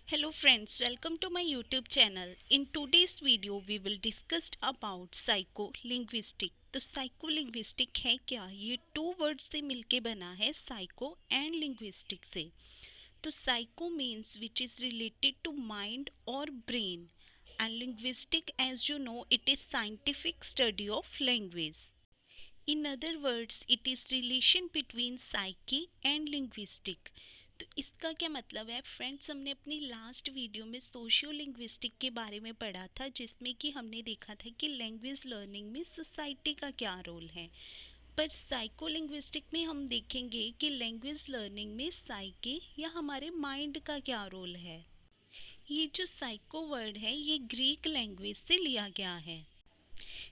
Hello friends, welcome to my YouTube channel. In today's video we will discuss about psycholinguistic. तो साइकोलिंग्विस्टिक है क्या? ये to word से मिलके बना है, साइको एंड लिंग्विस्टिक से। तो psycho means which is related to mind और brain and linguistic as you know it is scientific study of language. In other words, it is relation between psyche and linguistic. तो इसका क्या मतलब है friends? हमने अपनी लास्ट वीडियो में socio linguistic के बारे में पढ़ा था, जिसमें कि हमने देखा था कि लैंग्वेज लर्निंग में सोसाइटी का क्या रोल है। पर साइको लिंग्विस्टिक में हम देखेंगे कि लैंग्वेज लर्निंग में साइकी या हमारे माइंड का क्या रोल है। ये जो साइको वर्ड है ये ग्रीक लैंग्वेज से लिया गया है।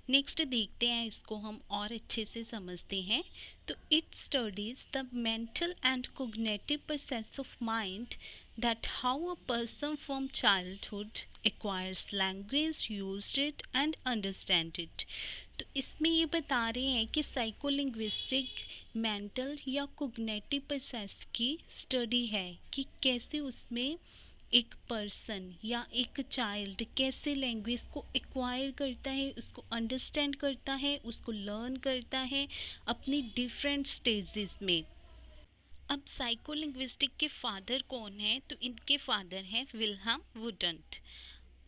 नेक्स्ट देखते हैं, इसको हम और अच्छे से समझते हैं। तो it studies the mental and cognitive process of mind that how a person from childhood acquires language, use it and understand it. तो इसमें ये बता रहे हैं कि साइकोलिंग्विस्टिक मेंटल या कोग्निटिव प्रोसेस की स्टडी है कि कैसे उसमें एक पर्सन या एक चाइल्ड कैसे लैंग्वेज को एक्वायर करता है, उसको अंडरस्टैंड करता है, उसको लर्न करता है अपनी डिफरेंट स्टेजेस में। अब साइकोलिंग्विस्टिक के फादर कौन है? तो इनके फादर हैं विल्हम वुडंट।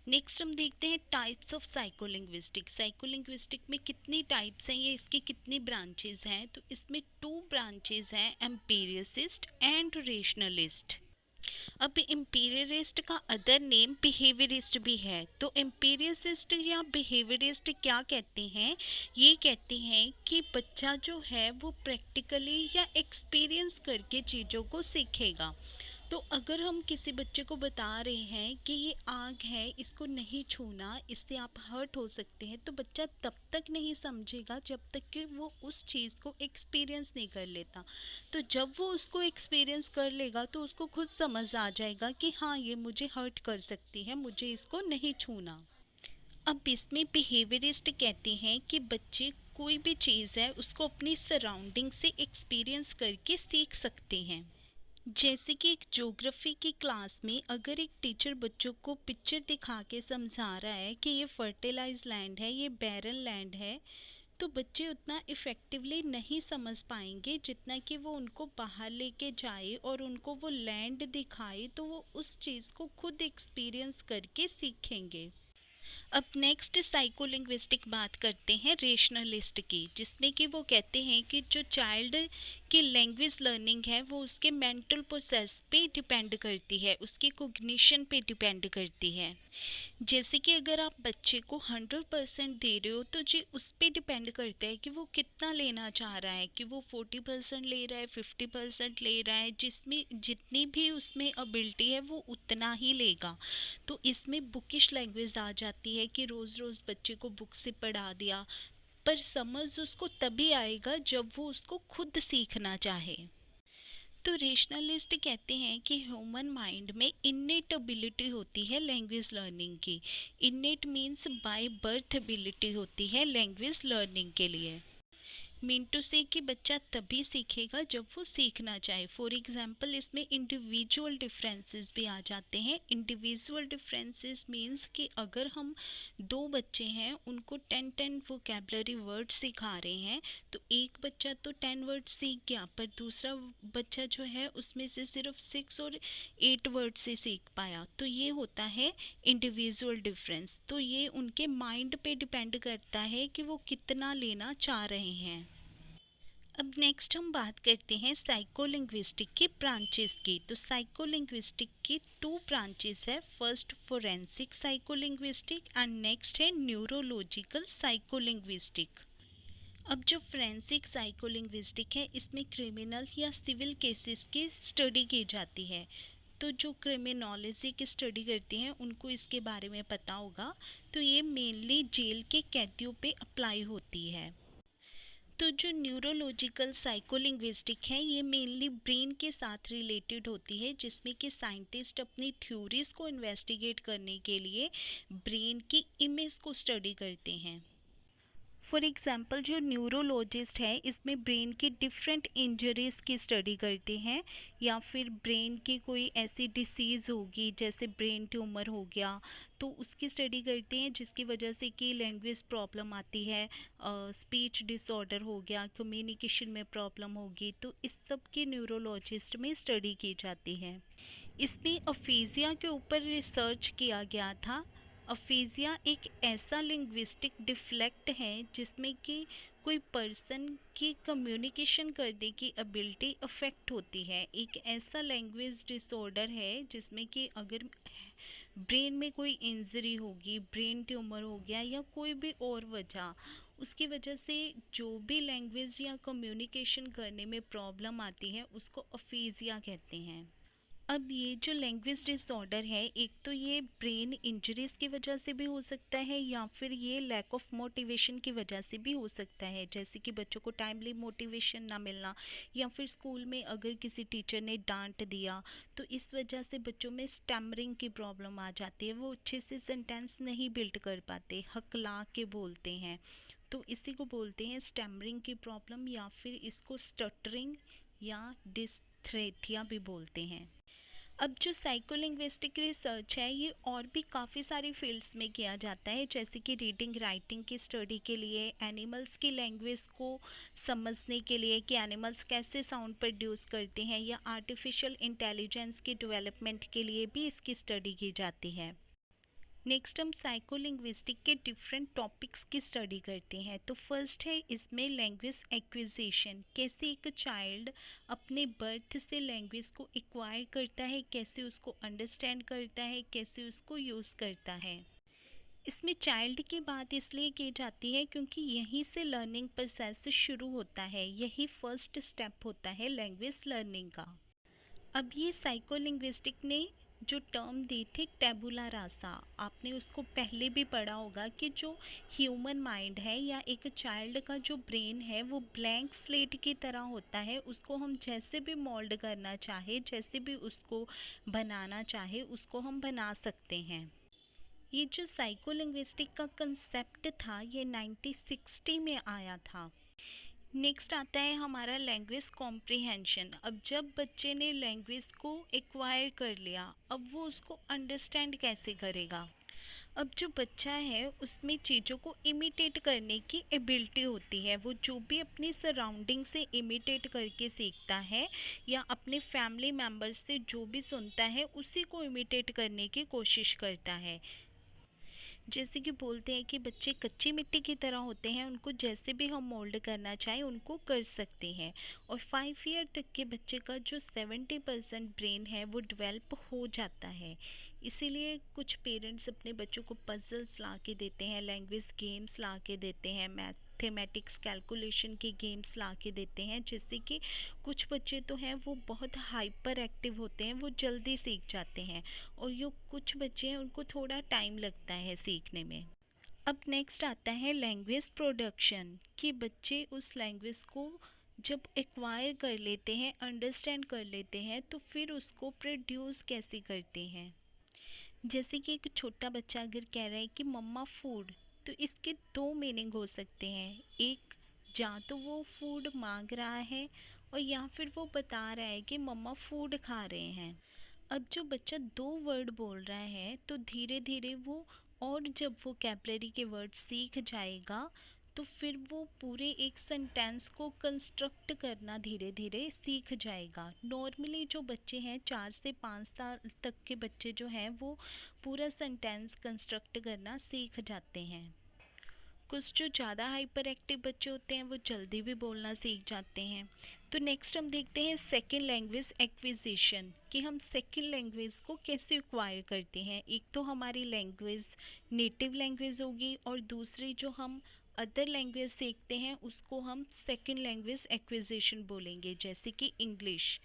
नेक्स्ट हम देखते हैं टाइप्स ऑफ साइकोलिंग्विस्टिक। साइकोलिंग्विस्टिक में कितनी टाइप्स हैं, ये इसकी कितनी ब्रांचेस हैं? तो इसमें टू ब्रांचेस हैं, एम्पीरियसिस्ट एंड रेशनलिस्ट। अब इम्पीरियलिस्ट का अदर नेम बिहेवियरिस्ट भी है। तो इम्पीरियलिस्ट या बिहेवियरिस्ट क्या कहते हैं? ये कहते हैं कि बच्चा जो है वो प्रैक्टिकली या एक्सपीरियंस करके चीज़ों को सीखेगा। तो अगर हम किसी बच्चे को बता रहे हैं कि ये आग है, इसको नहीं छूना, इससे आप हर्ट हो सकते हैं, तो बच्चा तब तक नहीं समझेगा जब तक कि वो उस चीज़ को एक्सपीरियंस नहीं कर लेता। तो जब वो उसको एक्सपीरियंस कर लेगा तो उसको खुद समझ आ जाएगा कि हाँ, ये मुझे हर्ट कर सकती है, मुझे इसको नहीं छूना। अब इसमें बिहेवियरिस्ट कहते हैं कि बच्चे कोई भी चीज़ है उसको अपनी सराउंडिंग से एक्सपीरियंस करके सीख सकते हैं। जैसे कि एक ज्योग्राफी की क्लास में अगर एक टीचर बच्चों को पिक्चर दिखा के समझा रहा है कि ये फर्टिलाइज लैंड है, ये बैरन लैंड है, तो बच्चे उतना इफ़ेक्टिवली नहीं समझ पाएंगे जितना कि वो उनको बाहर लेके जाए और उनको वो लैंड दिखाए, तो वो उस चीज़ को खुद एक्सपीरियंस करके सीखेंगे। अब नेक्स्ट साइकोलिंग्विस्टिक बात करते हैं रेशनलिस्ट की, जिसमें कि वो कहते हैं कि जो चाइल्ड की लैंग्वेज लर्निंग है वो उसके मेंटल प्रोसेस पे डिपेंड करती है, उसकी कोग्निशन पे डिपेंड करती है। जैसे कि अगर आप बच्चे को 100% दे रहे हो तो जी उस पे डिपेंड करता है कि वो कितना लेना चाह रहा है, कि वो 40% ले रहा है, 50% ले रहा है, जिसमें जितनी भी उसमें एबिलिटी है वो उतना ही लेगा। तो इसमें बुकिश लैंग्वेज आ जाती है कि रोज़ रोज़ बच्चे को बुक से पढ़ा दिया, पर समझ उसको तभी आएगा जब वो उसको खुद सीखना चाहे। तो रेशनलिस्ट कहते हैं कि ह्यूमन माइंड में इन्नेट एबिलिटी होती है लैंग्वेज लर्निंग की। Innate means by birth ability होती है लैंग्वेज लर्निंग के लिए। मीन टू से कि बच्चा तभी सीखेगा जब वो सीखना चाहे। फॉर एग्जांपल इसमें इंडिविजुअल डिफरेंसेस भी आ जाते हैं। इंडिविजुअल डिफरेंसेस मीन्स कि अगर हम दो बच्चे हैं, उनको 10 वोकेबलरी वर्ड सिखा रहे हैं, तो एक बच्चा तो 10 वर्ड सीख गया, पर दूसरा बच्चा जो है उसमें से सिर्फ 6 और 8 वर्ड से सीख पाया। तो ये होता है इंडिविजुअल डिफरेंस। तो ये उनके माइंड पे डिपेंड करता है कि वो कितना लेना चाह रहे हैं। अब नेक्स्ट हम बात करते हैं साइकोलिंग्विस्टिक की ब्रांचेस की। तो साइकोलिंग्विस्टिक की टू ब्रांचेस है, फर्स्ट फोरेंसिक साइकोलिंग्विस्टिक एंड नेक्स्ट है न्यूरोलॉजिकल साइकोलिंग्विस्टिक। अब जो फोरेंसिक साइकोलिंग्विस्टिक है इसमें क्रिमिनल या सिविल केसेस की स्टडी की जाती है। तो जो क्रिमिनोलॉजी की स्टडी करते हैं उनको इसके बारे में पता होगा। तो ये मेनली जेल के कैदियों पे अप्लाई होती है। तो जो न्यूरोलॉजिकल साइकोलिंग्विस्टिक है ये मेनली ब्रेन के साथ रिलेटेड होती है, जिसमें कि साइंटिस्ट अपनी थ्योरीज को इन्वेस्टिगेट करने के लिए ब्रेन की इमेज को स्टडी करते हैं। फॉर एग्ज़ाम्पल जो न्यूरोलॉजिस्ट है इसमें ब्रेन की डिफरेंट इंजरीज़ की स्टडी करते हैं, या फिर ब्रेन की कोई ऐसी डिसीज़ होगी जैसे ब्रेन ट्यूमर हो गया, तो उसकी स्टडी करते हैं जिसकी वजह से कि लैंग्वेज प्रॉब्लम आती है, स्पीच डिसऑर्डर हो गया, कम्युनिकेशन में प्रॉब्लम होगी, तो इस सब की न्यूरोलॉजिस्ट में स्टडी की जाती है। इसमें अफीज़िया के ऊपर रिसर्च किया गया था। अफीज़िया एक ऐसा लिंग्विस्टिक डिफ्लेक्ट है जिसमें कि कोई पर्सन की कम्युनिकेशन करने की एबिलिटी अफेक्ट होती है। एक ऐसा लैंग्वेज डिसऑर्डर है जिसमें कि अगर ब्रेन में कोई इंजरी होगी, ब्रेन ट्यूमर हो गया या कोई भी और वजह, उसकी वजह से जो भी लैंग्वेज या कम्युनिकेशन करने में प्रॉब्लम आती है उसको अफीज़िया कहते हैं। अब ये जो लैंग्वेज डिसऑर्डर है, एक तो ये ब्रेन इंजरीज की वजह से भी हो सकता है या फिर ये लैक ऑफ मोटिवेशन की वजह से भी हो सकता है, जैसे कि बच्चों को टाइमली मोटिवेशन ना मिलना, या फिर स्कूल में अगर किसी टीचर ने डांट दिया तो इस वजह से बच्चों में स्टैमरिंग की प्रॉब्लम आ जाती है, वो अच्छे से सेंटेंस नहीं बिल्ड कर पाते, हकला के बोलते हैं, तो इसी को बोलते हैं स्टैमरिंग की प्रॉब्लम, या फिर इसको स्टटरिंग या डिस्लेक्सिया भी बोलते हैं। अब जो साइकोलिंग्विस्टिक रिसर्च है ये और भी काफ़ी सारी फील्ड्स में किया जाता है, जैसे कि रीडिंग राइटिंग की स्टडी के लिए, एनिमल्स की लैंग्वेज को समझने के लिए कि एनिमल्स कैसे साउंड प्रोड्यूस करते हैं, या आर्टिफिशियल इंटेलिजेंस की डेवलपमेंट के लिए भी इसकी स्टडी की जाती है। नेक्स्ट हम साइकोलिंग्विस्टिक के डिफरेंट टॉपिक्स की स्टडी करते हैं। तो फर्स्ट है इसमें लैंग्वेज एक्विजिशन, कैसे एक चाइल्ड अपने बर्थ से लैंग्वेज को एक्वायर करता है, कैसे उसको अंडरस्टैंड करता है, कैसे उसको यूज़ करता है। इसमें चाइल्ड की बात इसलिए की जाती है क्योंकि यहीं से लर्निंग प्रोसेस शुरू होता है, यही फर्स्ट स्टेप होता है लैंग्वेज लर्निंग का। अब ये साइकोलिंग्विस्टिक ने जो टर्म दी थी टेबुला रासा, आपने उसको पहले भी पढ़ा होगा कि जो ह्यूमन माइंड है या एक चाइल्ड का जो ब्रेन है वो ब्लैंक स्लेट की तरह होता है, उसको हम जैसे भी मोल्ड करना चाहे, जैसे भी उसको बनाना चाहे उसको हम बना सकते हैं। ये जो साइकोलिंग्विस्टिक का कंसेप्ट था ये 1960 में आया था। नेक्स्ट आता है हमारा लैंग्वेज कॉम्प्रिहेंशन। अब जब बच्चे ने लैंग्वेज को एक्वायर कर लिया, अब वो उसको अंडरस्टैंड कैसे करेगा। अब जो बच्चा है उसमें चीज़ों को इमिटेट करने की एबिलिटी होती है, वो जो भी अपनी सराउंडिंग से इमिटेट करके सीखता है, या अपने फैमिली मेम्बर्स से जो भी सुनता है उसी को इमिटेट करने की कोशिश करता है। जैसे कि बोलते हैं कि बच्चे कच्ची मिट्टी की तरह होते हैं, उनको जैसे भी हम मोल्ड करना चाहें उनको कर सकते हैं। और 5 ईयर तक के बच्चे का जो 70% ब्रेन है वो डेवलप हो जाता है। इसीलिए कुछ पेरेंट्स अपने बच्चों को पजल्स ला के देते हैं, लैंग्वेज गेम्स ला के देते हैं, मैथमेटिक्स कैलकुलेशन की गेम्स ला के देते हैं, जिससे कि कुछ बच्चे तो हैं वो बहुत हाइपर एक्टिव होते हैं, वो जल्दी सीख जाते हैं, और जो कुछ बच्चे हैं उनको थोड़ा टाइम लगता है सीखने में। अब नेक्स्ट आता है लैंग्वेज प्रोडक्शन, कि बच्चे उस लैंग्वेज को जब एक्वायर कर लेते हैं, अंडरस्टैंड कर लेते हैं, तो फिर उसको प्रोड्यूस कैसे करते हैं। जैसे कि एक छोटा बच्चा अगर कह रहा है कि मम्मा फूड, तो इसके दो मीनिंग हो सकते हैं। एक, या तो वो फूड मांग रहा है, और या फिर वो बता रहा है कि मम्मा फूड खा रहे हैं। अब जो बच्चा दो वर्ड बोल रहा है तो धीरे धीरे वो, और जब वो कैपलरी के वर्ड सीख जाएगा तो फिर वो पूरे एक सेंटेंस को कंस्ट्रक्ट करना धीरे धीरे सीख जाएगा। नॉर्मली जो बच्चे हैं 4 से 5 साल तक के बच्चे जो हैं वो पूरा सेंटेंस कंस्ट्रक्ट करना सीख जाते हैं। कुछ जो ज़्यादा हाइपर एक्टिव बच्चे होते हैं वो जल्दी भी बोलना सीख जाते हैं। तो नेक्स्ट हम देखते हैं सेकेंड लैंग्वेज एक्विजिशन, कि हम सेकेंड लैंग्वेज को कैसे एक्वायर करते हैं। एक तो हमारी लैंग्वेज नेटिव लैंग्वेज होगी, और दूसरी जो हम अदर लैंग्वेज सीखते हैं उसको हम सेकेंड लैंग्वेज एक्विजिशन बोलेंगे, जैसे कि इंग्लिश।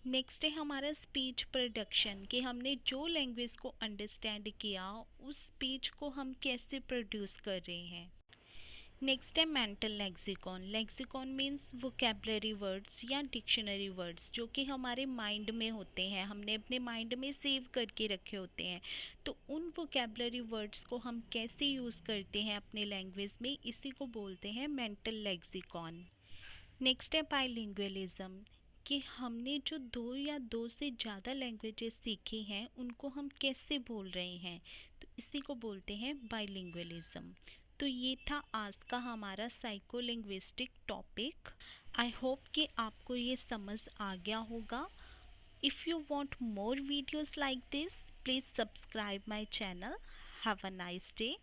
नेक्स्ट है हमारा स्पीच प्रोडक्शन, कि हमने जो लैंग्वेज को अंडरस्टैंड किया उस स्पीच को हम कैसे प्रोड्यूस कर रहे हैं। नेक्स्ट है mental lexicon. Lexicon means vocabulary words या डिक्शनरी वर्ड्स जो कि हमारे माइंड में होते हैं, हमने अपने माइंड में सेव करके रखे होते हैं। तो उन वोकेबलरी वर्ड्स को हम कैसे यूज़ करते हैं अपने लैंग्वेज में, इसी को बोलते हैं मेंटल लेक्सिकॉन। नेक्स्ट है बाइलिंगुअलिज्म, कि हमने जो दो या दो से ज़्यादा लैंग्वेजेस सीखी हैं उनको हम कैसे बोल रहे हैं, तो इसी को बोलते हैं बाइलिंगुअलिज्म। तो ये था आज का हमारा साइकोलिंग्विस्टिक टॉपिक। आई होप कि आपको ये समझ आ गया होगा। If you want more videos like this, please subscribe my channel. Have a nice day.